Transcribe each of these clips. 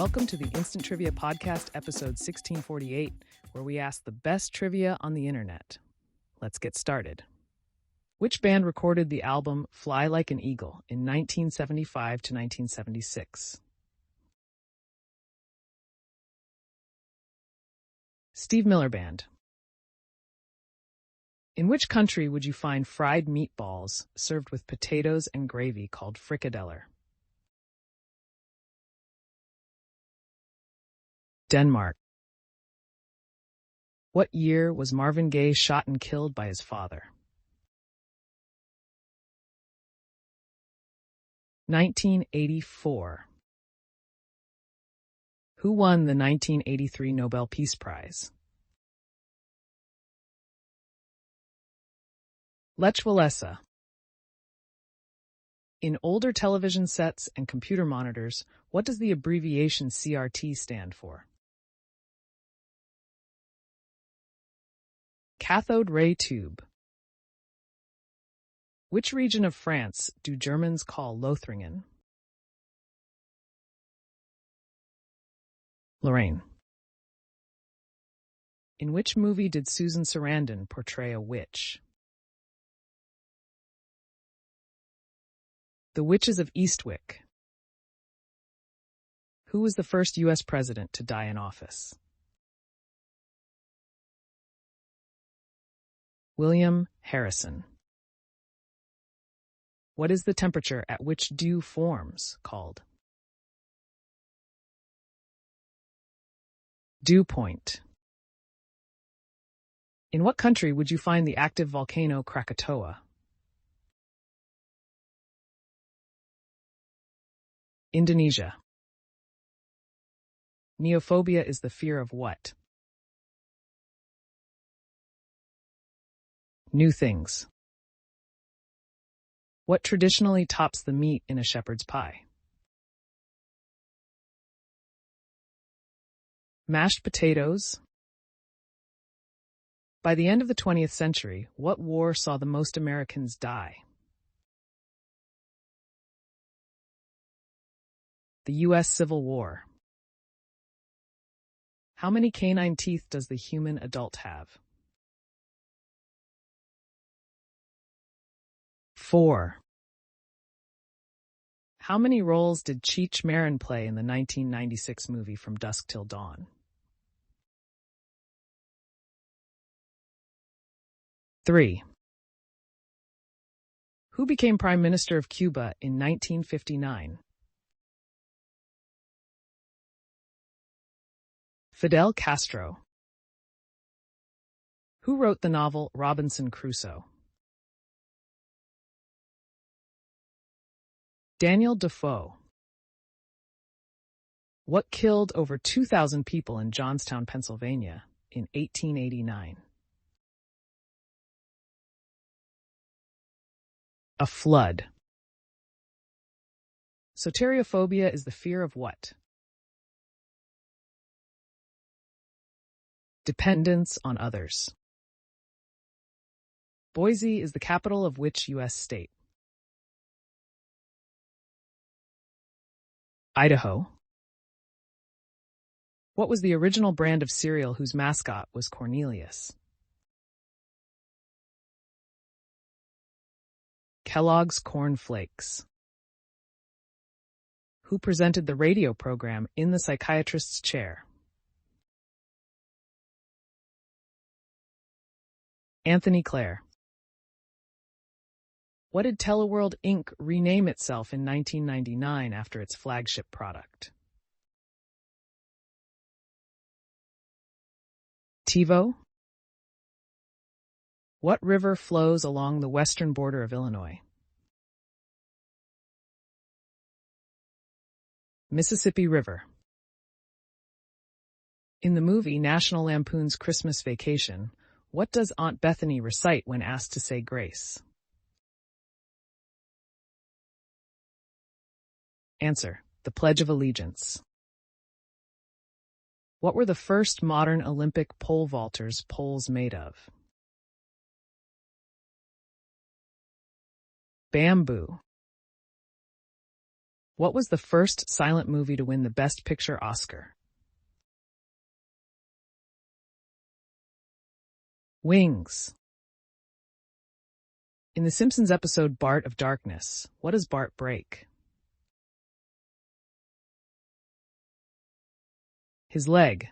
Welcome to the Instant Trivia Podcast, episode 1648, where we ask the best trivia on the internet. Let's get started. Which band recorded the album Fly Like an Eagle in 1975 to 1976? Steve Miller Band. In which country would you find fried meatballs served with potatoes and gravy called frikadeller? Denmark. What year was Marvin Gaye shot and killed by his father? 1984. Who won the 1983 Nobel Peace Prize? Lech Walesa. In older television sets and computer monitors, what does the abbreviation CRT stand for? Cathode ray tube. Which region of France do Germans call Lothringen? Lorraine. In which movie did Susan Sarandon portray a witch? The Witches of Eastwick. Who was the first U.S. president to die in office? William Harrison. What is the temperature at which dew forms called? Dew point. In what country would you find the active volcano Krakatoa? Indonesia. Neophobia is the fear of what? New things. What traditionally tops the meat in a shepherd's pie? Mashed potatoes. By the end of the 20th century, what war saw the most Americans die? The U.S. Civil War. How many canine teeth does the human adult have? 4. How many roles did Cheech Marin play in the 1996 movie From Dusk Till Dawn? 3. Who became Prime Minister of Cuba in 1959? Fidel Castro. Who wrote the novel Robinson Crusoe? Daniel Defoe. What killed over 2,000 people in Johnstown, Pennsylvania in 1889? A flood. Soteriophobia is the fear of what? Dependence on others. Boise is the capital of which U.S. state? Idaho. What was the original brand of cereal whose mascot was Cornelius? Kellogg's Corn Flakes. Who presented the radio program In the Psychiatrist's Chair? Anthony Clare. What did Teleworld Inc. rename itself in 1999 after its flagship product? TiVo. What river flows along the western border of Illinois? Mississippi River. In the movie National Lampoon's Christmas Vacation, what does Aunt Bethany recite when asked to say grace? Answer: the Pledge of Allegiance. What were the first modern Olympic pole vaulters' poles made of? Bamboo. What was the first silent movie to win the Best Picture Oscar? Wings. In The Simpsons episode Bart of Darkness, what does Bart break? His leg.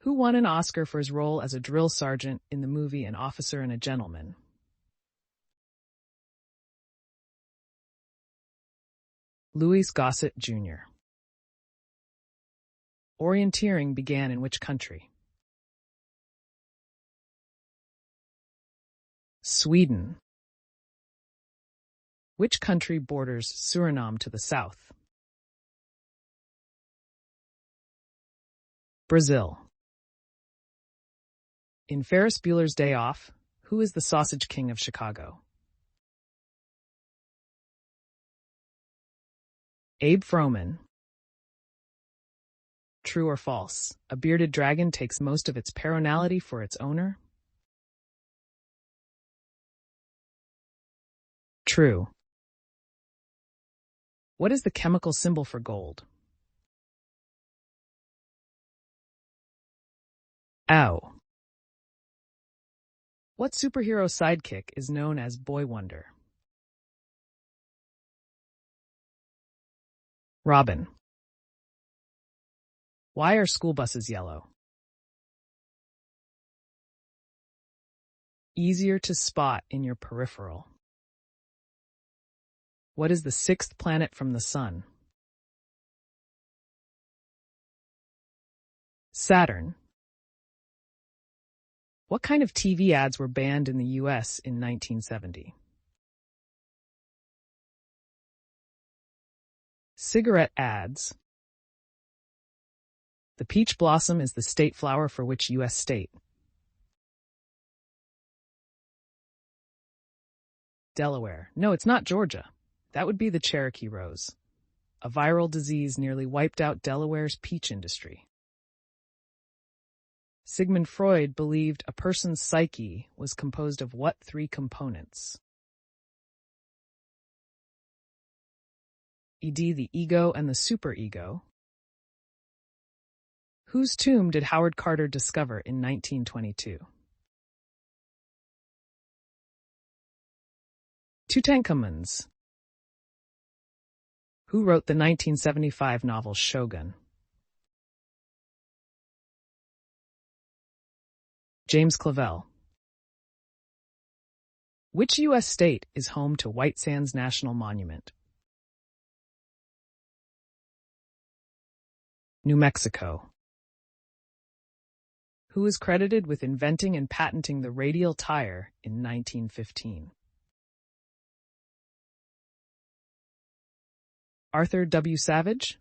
Who won an Oscar for his role as a drill sergeant in the movie An Officer and a Gentleman? Louis Gossett Jr. Orienteering began in which country? Sweden. Which country borders Suriname to the south? Brazil. In Ferris Bueller's Day Off, who is the Sausage King of Chicago? Abe Froman. True or false? A bearded dragon takes most of its personality for its owner? True. What is the chemical symbol for gold? Ow. What superhero sidekick is known as Boy Wonder? Robin. Why are school buses yellow? Easier to spot in your peripheral. What is the sixth planet from the Sun? Saturn. What kind of TV ads were banned in the U.S. in 1970? Cigarette ads. The peach blossom is the state flower for which U.S. state? Delaware. No, it's not Georgia. That would be the Cherokee rose. A viral disease nearly wiped out Delaware's peach industry. Sigmund Freud believed a person's psyche was composed of what three components? E.d. the ego and the superego. Whose tomb did Howard Carter discover in 1922? Tutankhamun's. Who wrote the 1975 novel Shogun? James Clavell. Which U.S. state is home to White Sands National Monument? New Mexico. Who is credited with inventing and patenting the radial tire in 1915? Arthur W. Savage?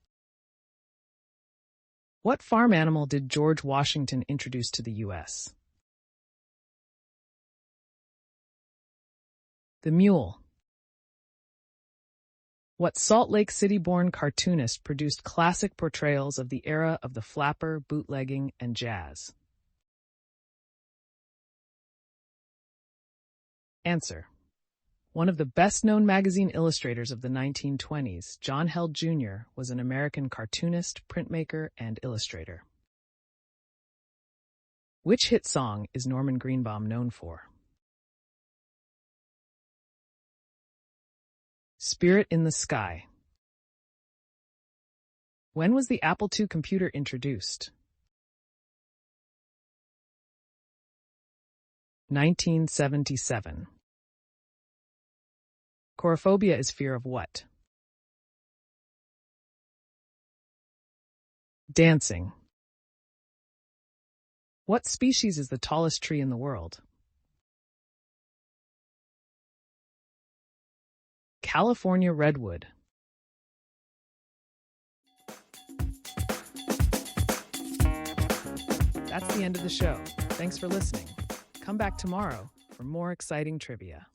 What farm animal did George Washington introduce to the U.S.? The mule. What Salt Lake City-born cartoonist produced classic portrayals of the era of the flapper, bootlegging, and jazz? Answer. One of the best-known magazine illustrators of the 1920s, John Held Jr., was an American cartoonist, printmaker, and illustrator. Which hit song is Norman Greenbaum known for? Spirit in the Sky. When was the Apple II computer introduced? 1977. Chorophobia is fear of what? Dancing. What species is the tallest tree in the world? California redwood. That's the end of the show. Thanks for listening. Come back tomorrow for more exciting trivia.